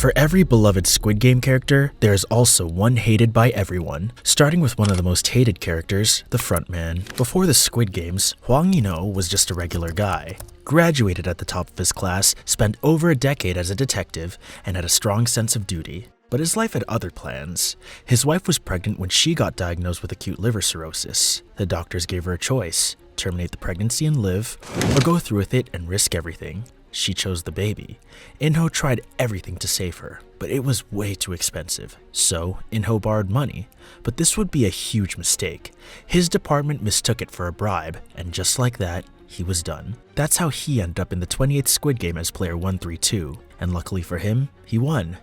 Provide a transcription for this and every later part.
For every beloved Squid Game character, there is also one hated by everyone, starting with one of the most hated characters, the frontman. Before the Squid Games, Hwang Yin-ho was just a regular guy. Graduated at the top of his class, spent over a decade as a detective, and had a strong sense of duty. But his life had other plans. His wife was pregnant when she got diagnosed with acute liver cirrhosis. The doctors gave her a choice: terminate the pregnancy and live, or go through with it and risk everything. She chose the baby. In-ho tried everything to save her, but it was way too expensive. So, In-ho borrowed money. But this would be a huge mistake. His department mistook it for a bribe, and just like that, he was done. That's how he ended up in the 28th Squid Game as player 132, and luckily for him, he won.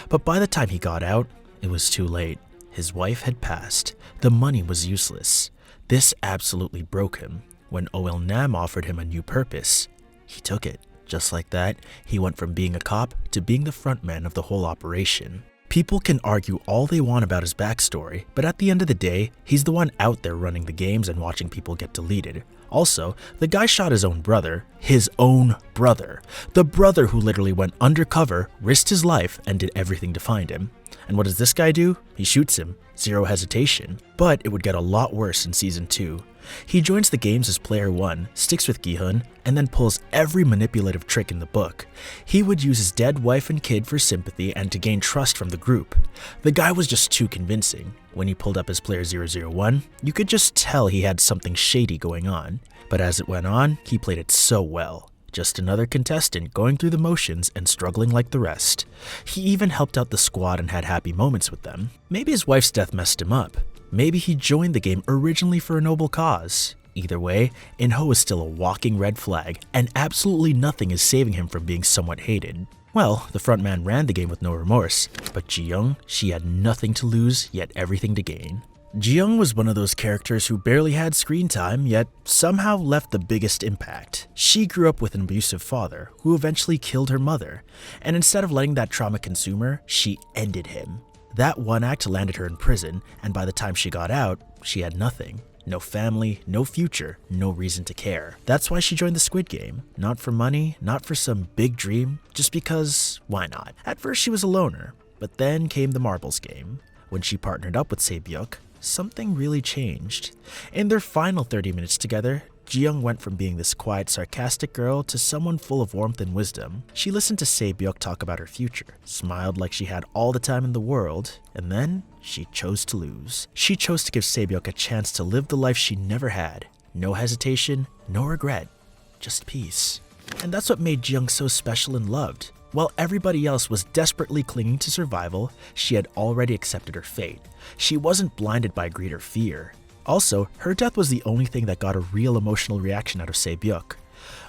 But by the time he got out, it was too late. His wife had passed. The money was useless. This absolutely broke him. When Oh Nam offered him a new purpose, he took it. Just like that, he went from being a cop to being the frontman of the whole operation. People can argue all they want about his backstory, but at the end of the day, he's the one out there running the games and watching people get deleted. Also, the guy shot his own brother. His own brother. The brother who literally went undercover, risked his life, and did everything to find him. And what does this guy do? He shoots him. Zero hesitation. But it would get a lot worse in Season 2. He joins the games as player 1, sticks with Gi Hun, and then pulls every manipulative trick in the book. He would use his dead wife and kid for sympathy and to gain trust from the group. The guy was just too convincing. When he pulled up as player 001, you could just tell he had something shady going on. But as it went on, he played it so well. Just another contestant going through the motions and struggling like the rest. He even helped out the squad and had happy moments with them. Maybe his wife's death messed him up. Maybe he joined the game originally for a noble cause. Either way, In-ho is still a walking red flag, and absolutely nothing is saving him from being somewhat hated. Well, the frontman ran the game with no remorse, but Gi Hun, she had nothing to lose, yet everything to gain. Gi Hun was one of those characters who barely had screen time, yet somehow left the biggest impact. She grew up with an abusive father, who eventually killed her mother, and instead of letting that trauma consume her, she ended him. That one act landed her in prison, and by the time she got out, she had nothing. No family, no future, no reason to care. That's why she joined the Squid Game. Not for money, not for some big dream, just because, why not? At first she was a loner, but then came the marbles game. When she partnered up with Se-byuk, something really changed. In their final 30 minutes together, Gi Hun went from being this quiet, sarcastic girl to someone full of warmth and wisdom. She listened to Se-byuk talk about her future, smiled like she had all the time in the world, and then she chose to lose. She chose to give Se-byuk a chance to live the life she never had. No hesitation, no regret, just peace. And that's what made Gi Hun so special and loved. While everybody else was desperately clinging to survival, she had already accepted her fate. She wasn't blinded by greed or fear. Also, her death was the only thing that got a real emotional reaction out of Se-byuk.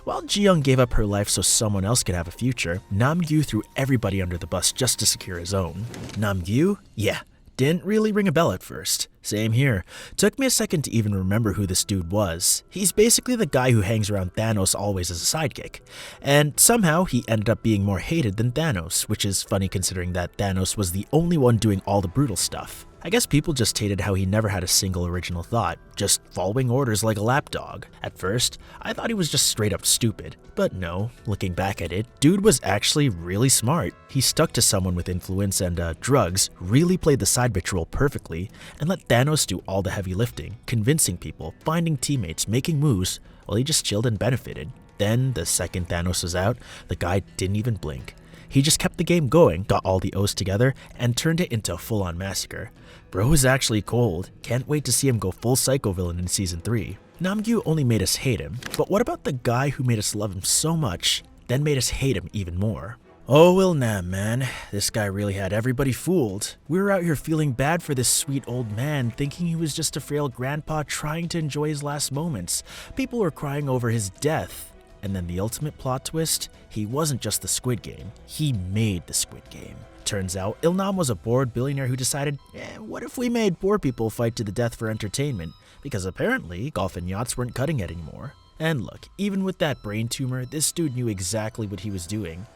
While Gi Hun gave up her life so someone else could have a future, Nam-gyu threw everybody under the bus just to secure his own. Nam-gyu? Yeah, didn't really ring a bell at first. Same here. Took me a second to even remember who this dude was. He's basically the guy who hangs around Thanos always as a sidekick. And somehow he ended up being more hated than Thanos, which is funny considering that Thanos was the only one doing all the brutal stuff. I guess people just hated how he never had a single original thought, just following orders like a lapdog. At first, I thought he was just straight up stupid, but no, looking back at it, dude was actually really smart. He stuck to someone with influence and drugs, really played the side bitch role perfectly, and let Thanos do all the heavy lifting, convincing people, finding teammates, making moves, while he just chilled and benefited. Then, the second Thanos was out, the guy didn't even blink. He just kept the game going, got all the O's together, and turned it into a full-on massacre. Bro is actually cold. Can't wait to see him go full psycho villain in Season 3. Nam-gyu only made us hate him, but what about the guy who made us love him so much, then made us hate him even more? Oh Nam, man. This guy really had everybody fooled. We were out here feeling bad for this sweet old man, thinking he was just a frail grandpa trying to enjoy his last moments. People were crying over his death. And then the ultimate plot twist, he wasn't just the Squid Game, he made the Squid Game. Turns out, Il-nam was a bored billionaire who decided, what if we made poor people fight to the death for entertainment? Because apparently, golf and yachts weren't cutting it anymore. And look, even with that brain tumor, this dude knew exactly what he was doing.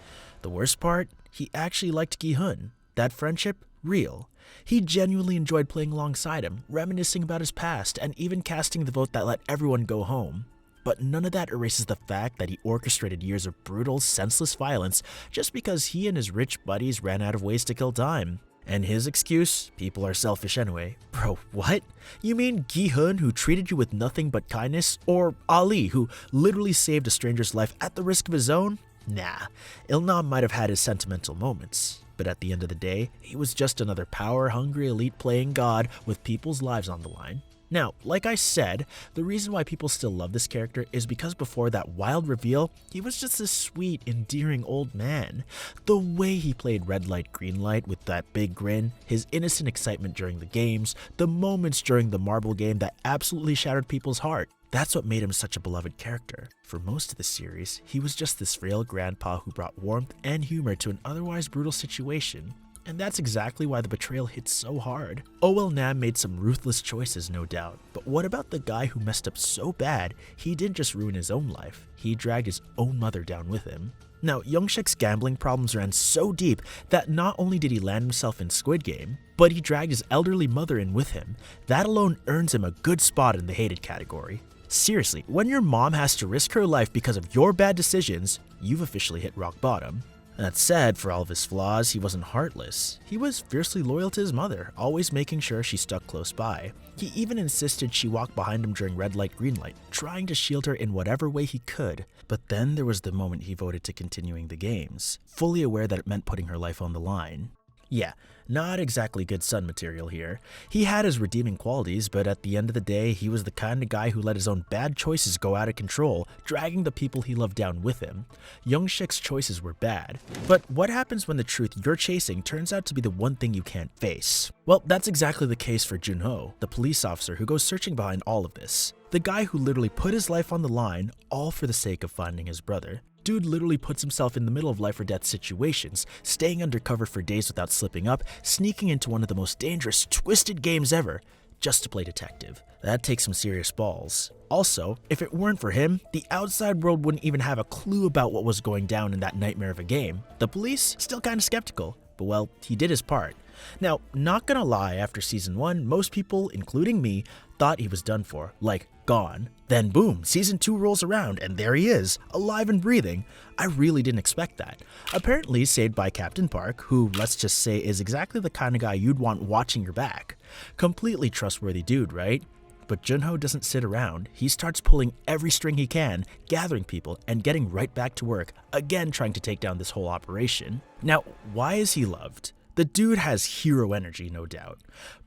The worst part, he actually liked Gi Hun. That friendship, real. He genuinely enjoyed playing alongside him, reminiscing about his past, and even casting the vote that let everyone go home. but none of that erases the fact that he orchestrated years of brutal, senseless violence just because he and his rich buddies ran out of ways to kill time. And his excuse? People are selfish anyway. Bro, what? You mean Gi Hun, who treated you with nothing but kindness? Or Ali, who literally saved a stranger's life at the risk of his own? Nah, Il-nam might have had his sentimental moments, but at the end of the day, he was just another power-hungry elite playing God with people's lives on the line. Now, like I said, the reason why people still love this character is because before that wild reveal, he was just this sweet, endearing old man. The way he played red light, green light with that big grin, his innocent excitement during the games, the moments during the marble game that absolutely shattered people's heart. That's what made him such a beloved character. For most of the series, he was just this frail grandpa who brought warmth and humor to an otherwise brutal situation. And that's exactly why the betrayal hit so hard. Il-nam made some ruthless choices, no doubt, but what about the guy who messed up so bad he didn't just ruin his own life, he dragged his own mother down with him? Now, Young-shik's gambling problems ran so deep that not only did he land himself in Squid Game, but he dragged his elderly mother in with him. That alone earns him a good spot in the hated category. Seriously, when your mom has to risk her life because of your bad decisions, you've officially hit rock bottom. That said, for all of his flaws, he wasn't heartless. He was fiercely loyal to his mother, always making sure she stuck close by. He even insisted she walk behind him during red light, green light, trying to shield her in whatever way he could. But then there was the moment he voted to continuing the games, fully aware that it meant putting her life on the line. Yeah, not exactly good son material here. He had his redeeming qualities, but at the end of the day, he was the kind of guy who let his own bad choices go out of control, dragging the people he loved down with him. Young-shik's choices were bad. But what happens when the truth you're chasing turns out to be the one thing you can't face? Well, that's exactly the case for Junho, the police officer who goes searching behind all of this. The guy who literally put his life on the line, all for the sake of finding his brother. Dude literally puts himself in the middle of life or death situations, staying undercover for days without slipping up, sneaking into one of the most dangerous, twisted games ever, just to play detective. That takes some serious balls. Also, if it weren't for him, the outside world wouldn't even have a clue about what was going down in that nightmare of a game. The police, still kinda skeptical, but well, he did his part. Now, not gonna lie, after season 1, most people, including me, thought he was done for, like, gone. Then boom, season 2 rolls around and there he is, alive and breathing. I really didn't expect that. Apparently saved by Captain Park, who let's just say is exactly the kind of guy you'd want watching your back. Completely trustworthy dude, right? But Junho doesn't sit around. He starts pulling every string he can, gathering people, and getting right back to work, again trying to take down this whole operation. Now, why is he loved? The dude has hero energy, no doubt,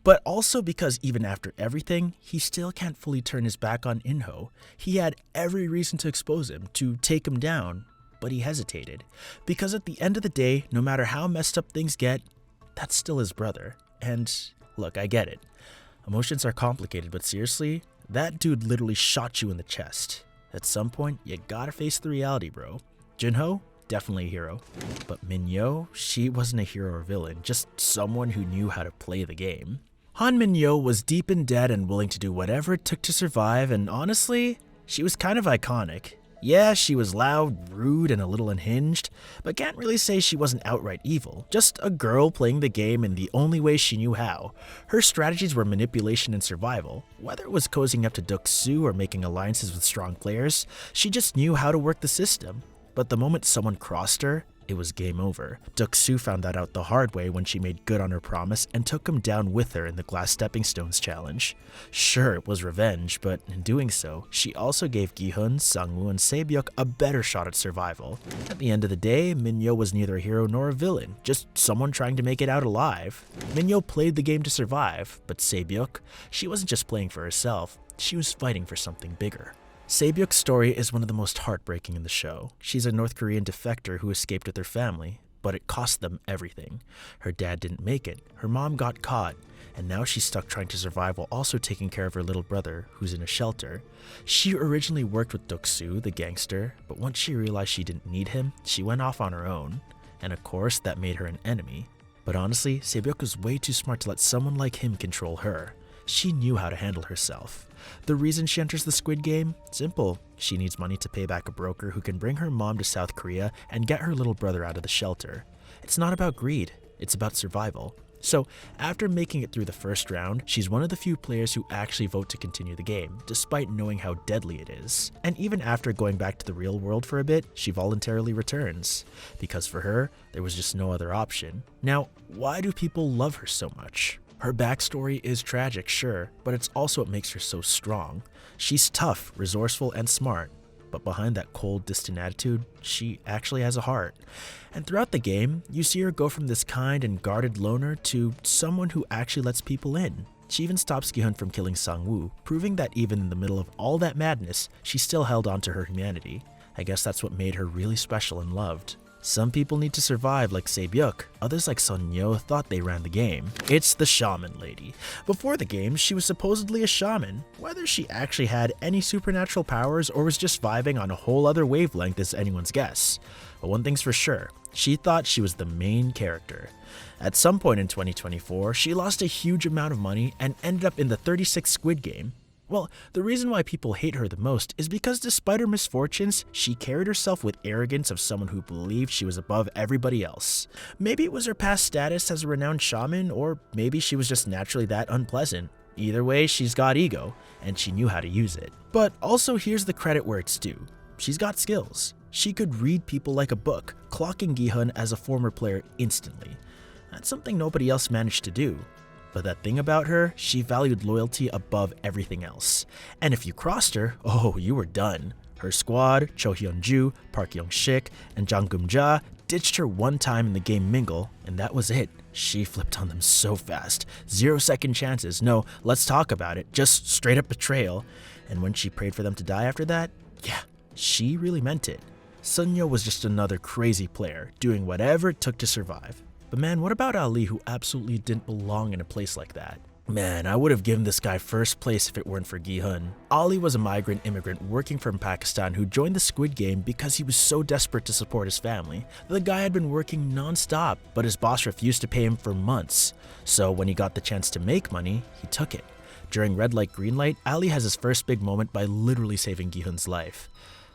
but also because even after everything, he still can't fully turn his back on Inho. He had every reason to expose him, to take him down, but he hesitated. Because at the end of the day, no matter how messed up things get, that's still his brother. And look, I get it. Emotions are complicated, but seriously, that dude literally shot you in the chest. At some point, you gotta face the reality, bro. Junho? Definitely a hero. But Minyo, she wasn't a hero or villain, just someone who knew how to play the game. Han Minyo was deep in debt and willing to do whatever it took to survive, and honestly, she was kind of iconic. Yeah, she was loud, rude, and a little unhinged, but can't really say she wasn't outright evil. Just a girl playing the game in the only way she knew how. Her strategies were manipulation and survival. Whether it was cozying up to Duk-soo or making alliances with strong players, she just knew how to work the system. But the moment someone crossed her, it was game over. Duk-soo found that out the hard way when she made good on her promise and took him down with her in the Glass Stepping Stones challenge. Sure, it was revenge, but in doing so, she also gave Gi Hun, Sang-woo, and Se-byuk a better shot at survival. At the end of the day, Minyo was neither a hero nor a villain, just someone trying to make it out alive. Minyo played the game to survive, but Se-byuk, she wasn't just playing for herself, she was fighting for something bigger. Se-byuk's story is one of the most heartbreaking in the show. She's a North Korean defector who escaped with her family, but it cost them everything. Her dad didn't make it, her mom got caught, and now she's stuck trying to survive while also taking care of her little brother, who's in a shelter. She originally worked with Duk-soo, the gangster, but once she realized she didn't need him, she went off on her own. And of course, that made her an enemy. But honestly, Se-byuk was way too smart to let someone like him control her. She knew how to handle herself. The reason she enters the Squid Game? Simple. She needs money to pay back a broker who can bring her mom to South Korea and get her little brother out of the shelter. It's not about greed, it's about survival. So after making it through the first round, she's one of the few players who actually vote to continue the game, despite knowing how deadly it is. And even after going back to the real world for a bit, she voluntarily returns, because for her, there was just no other option. Now, why do people love her so much? Her backstory is tragic, sure, but it's also what makes her so strong. She's tough, resourceful, and smart. But behind that cold, distant attitude, she actually has a heart. And throughout the game, you see her go from this kind and guarded loner to someone who actually lets people in. She even stops Gi Hun from killing Sang-woo, proving that even in the middle of all that madness, she still held on to her humanity. I guess that's what made her really special and loved. Some people need to survive like Se-byuk, others like Sun-yo thought they ran the game. It's the shaman lady. Before the game, she was supposedly a shaman. Whether she actually had any supernatural powers or was just vibing on a whole other wavelength is anyone's guess. But one thing's for sure, she thought she was the main character. At some point in 2024, she lost a huge amount of money and ended up in the 36th Squid Game. Well, the reason why people hate her the most is because despite her misfortunes, she carried herself with arrogance of someone who believed she was above everybody else. Maybe it was her past status as a renowned shaman, or maybe she was just naturally that unpleasant. Either way, she's got ego, and she knew how to use it. But also here's the credit where it's due. She's got skills. She could read people like a book, clocking Gi Hun as a former player instantly. That's something nobody else managed to do. But that thing about her, she valued loyalty above everything else. And if you crossed her, oh, you were done. Her squad, Cho Hyun-ju, Park Young-sik, and Jang Geum-ja ditched her one time in the game Mingle, and that was it. She flipped on them so fast. 0-second chances. No, let's talk about it. Just straight up betrayal. And when she prayed for them to die after that, yeah, she really meant it. Sun-yo was just another crazy player, doing whatever it took to survive. But man, what about Ali, who absolutely didn't belong in a place like that? Man, I would have given this guy first place if it weren't for Gi Hun. Ali was a migrant immigrant working from Pakistan who joined the Squid Game because he was so desperate to support his family. The guy had been working non-stop, but his boss refused to pay him for months. So when he got the chance to make money, he took it. During red light, green light, Ali has his first big moment by literally saving Gi Hun's life.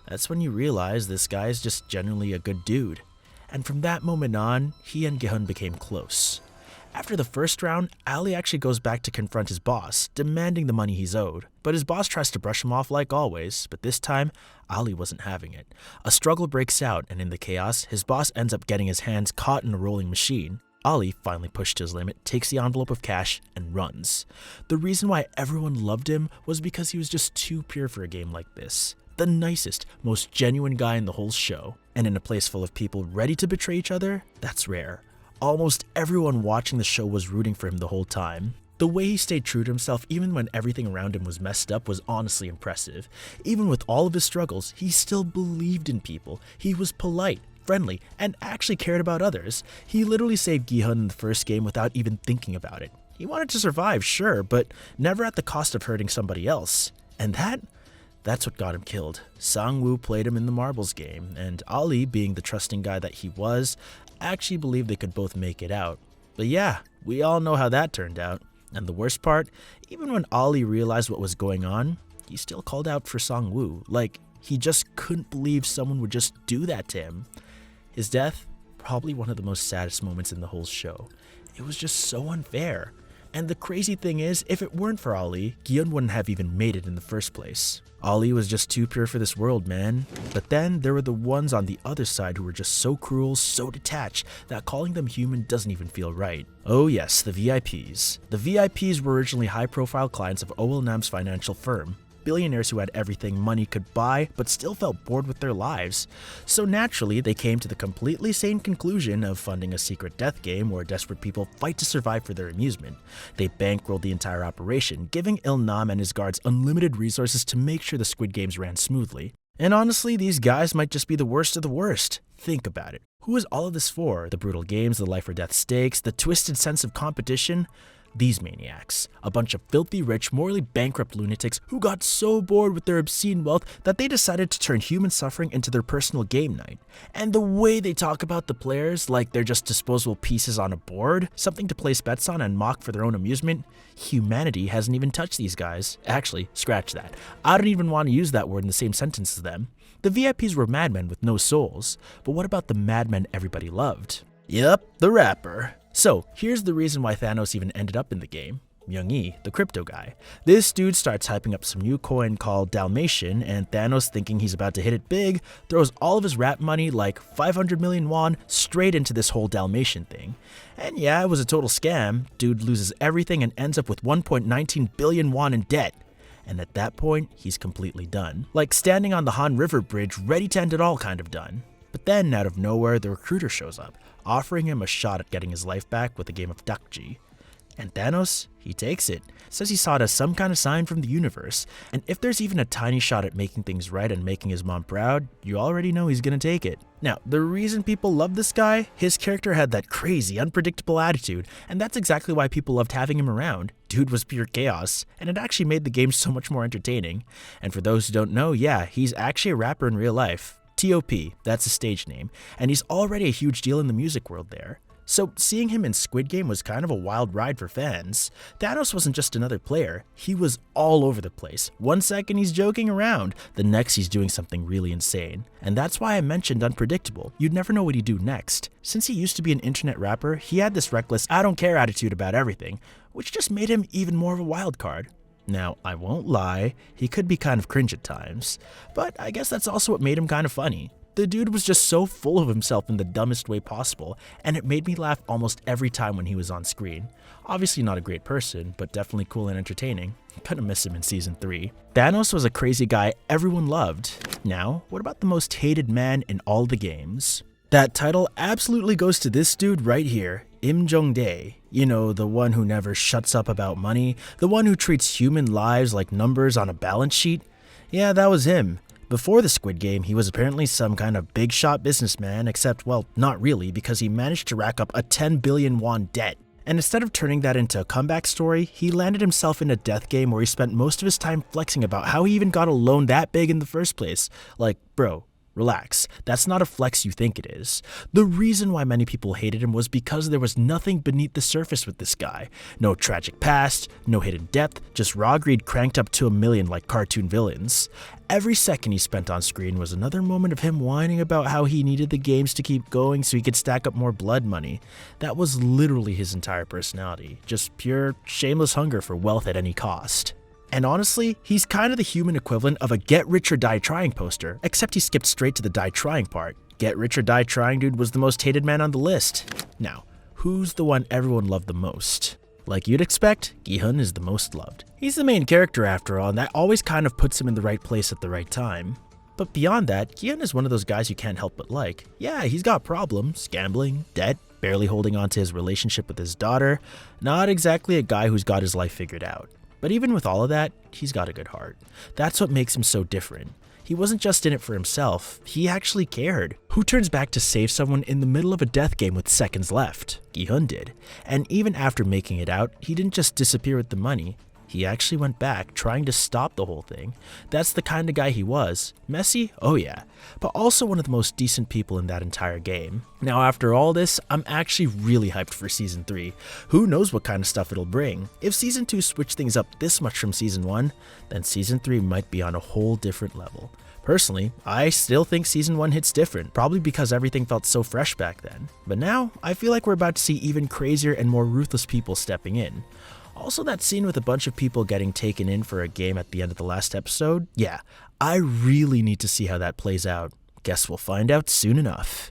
That's when you realize this guy is just genuinely a good dude. And from that moment on, he and Gi Hun became close. After the first round, Ali actually goes back to confront his boss, demanding the money he's owed. But his boss tries to brush him off like always, but this time, Ali wasn't having it. A struggle breaks out, and in the chaos, his boss ends up getting his hands caught in a rolling machine. Ali, finally pushed to his limit, takes the envelope of cash and runs. The reason why everyone loved him was because he was just too pure for a game like this. The nicest, most genuine guy in the whole show. And in a place full of people ready to betray each other, that's rare. Almost everyone watching the show was rooting for him the whole time. The way he stayed true to himself even when everything around him was messed up was honestly impressive. Even with all of his struggles, he still believed in people. He was polite, friendly, and actually cared about others. He literally saved Gi Hun in the first game without even thinking about it. He wanted to survive, sure, but never at the cost of hurting somebody else. And that's what got him killed. Sang-woo played him in the marbles game, and Ali, being the trusting guy that he was, actually believed they could both make it out. But yeah, we all know how that turned out. And the worst part, even when Ali realized what was going on, he still called out for Sang-woo. Like, he just couldn't believe someone would just do that to him. His death, probably one of the most saddest moments in the whole show. It was just so unfair. And the crazy thing is, if it weren't for Ali, Gi Hun wouldn't have even made it in the first place. Ali was just too pure for this world, man. But then there were the ones on the other side who were just so cruel, so detached, that calling them human doesn't even feel right. Oh yes, the VIPs. The VIPs were originally high-profile clients of Oh Il-nam's financial firm. Billionaires who had everything money could buy, but still felt bored with their lives. So naturally, they came to the completely sane conclusion of funding a secret death game where desperate people fight to survive for their amusement. They bankrolled the entire operation, giving Il-nam and his guards unlimited resources to make sure the Squid Games ran smoothly. And honestly, these guys might just be the worst of the worst. Think about it. Who is all of this for? The brutal games, the life or death stakes, the twisted sense of competition? These maniacs, a bunch of filthy rich, morally bankrupt lunatics who got so bored with their obscene wealth that they decided to turn human suffering into their personal game night. And the way they talk about the players like they're just disposable pieces on a board, something to place bets on and mock for their own amusement, humanity hasn't even touched these guys. Actually, scratch that. I don't even want to use that word in the same sentence as them. The VIPs were madmen with no souls, but what about the madmen everybody loved? Yep, the rapper. So here's the reason why Thanos even ended up in the game. Young-E, the crypto guy. This dude starts hyping up some new coin called Dalmatian, and Thanos, thinking he's about to hit it big, throws all of his rap money, like 500 million won, straight into this whole Dalmatian thing. And yeah, it was a total scam. Dude loses everything and ends up with 1.19 billion won in debt. And at that point, he's completely done. Like standing on the Han River Bridge, ready to end it all kind of done. But then, out of nowhere, the recruiter shows up, offering him a shot at getting his life back with a game of Dakji. And Thanos, he takes it, says he saw it as some kind of sign from the universe, and if there's even a tiny shot at making things right and making his mom proud, you already know he's gonna take it. Now, the reason people love this guy, his character had that crazy, unpredictable attitude, and that's exactly why people loved having him around. Dude was pure chaos, and it actually made the game so much more entertaining. And for those who don't know, yeah, he's actually a rapper in real life. T.O.P., that's his stage name, and he's already a huge deal in the music world there. So seeing him in Squid Game was kind of a wild ride for fans. Thanos wasn't just another player, he was all over the place. One second he's joking around, the next he's doing something really insane. And that's why I mentioned unpredictable. You'd never know what he'd do next. Since he used to be an internet rapper, he had this reckless, I don't care attitude about everything, which just made him even more of a wild card. Now, I won't lie, he could be kind of cringe at times, but I guess that's also what made him kind of funny. The dude was just so full of himself in the dumbest way possible, and it made me laugh almost every time when he was on screen. Obviously not a great person, but definitely cool and entertaining. Gonna miss him in Season 3. Thanos was a crazy guy everyone loved. Now, what about the most hated man in all the games? That title absolutely goes to this dude right here, Im Jong-dae. You know, the one who never shuts up about money, the one who treats human lives like numbers on a balance sheet. Yeah, that was him. Before the Squid Game, he was apparently some kind of big shot businessman, except, well, not really, because he managed to rack up a 10 billion won debt. And instead of turning that into a comeback story, he landed himself in a death game where he spent most of his time flexing about how he even got a loan that big in the first place. Like, bro, relax, that's not a flex you think it is. The reason why many people hated him was because there was nothing beneath the surface with this guy. No tragic past, no hidden depth, just raw greed cranked up to 1,000,000 like cartoon villains. Every second he spent on screen was another moment of him whining about how he needed the games to keep going so he could stack up more blood money. That was literally his entire personality, just pure, shameless hunger for wealth at any cost. And honestly, he's kind of the human equivalent of a get rich or die trying poster, except he skipped straight to the die trying part. Get rich or die trying dude was the most hated man on the list. Now, who's the one everyone loved the most? Like you'd expect, Gi Hun is the most loved. He's the main character after all, and that always kind of puts him in the right place at the right time. But beyond that, Gi Hun is one of those guys you can't help but like. Yeah, he's got problems, gambling, debt, barely holding on to his relationship with his daughter. Not exactly a guy who's got his life figured out. But even with all of that, he's got a good heart. That's what makes him so different. He wasn't just in it for himself, he actually cared. Who turns back to save someone in the middle of a death game with seconds left? Gi Hun did. And even after making it out, he didn't just disappear with the money. He actually went back, trying to stop the whole thing. That's the kind of guy he was. Messy? Oh yeah. But also one of the most decent people in that entire game. Now after all this, I'm actually really hyped for Season 3. Who knows what kind of stuff it'll bring? If Season 2 switched things up this much from Season 1, then Season 3 might be on a whole different level. Personally, I still think Season 1 hits different, probably because everything felt so fresh back then. But now, I feel like we're about to see even crazier and more ruthless people stepping in. Also, that scene with a bunch of people getting taken in for a game at the end of the last episode, yeah, I really need to see how that plays out. Guess we'll find out soon enough.